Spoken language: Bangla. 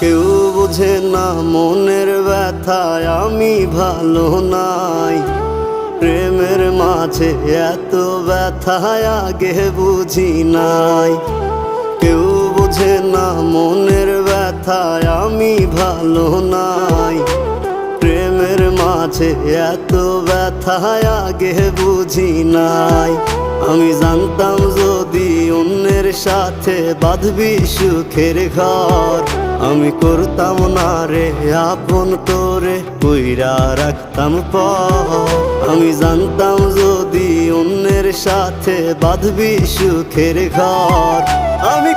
কেউ বোঝে না মনের ব্যথায় আমি ভালো নাই। প্রেমের মাঝে এত ব্যথায় আগে বুঝি নাই। কেউ বোঝে না মনের ব্যথায় আমি ভালো নাই। প্রেমের মাঝে এত ব্যথায় আগে বুঝি নাই। আমি জানতাম যদি অন্যের সাথে বাঁধবি সুখের ঘর, আমি করতাম না রে আপন করে কইরা রাখতাম পর। আমি জানতাম যদি অন্যের সাথে বাঁধবি সুখের ঘর, আমি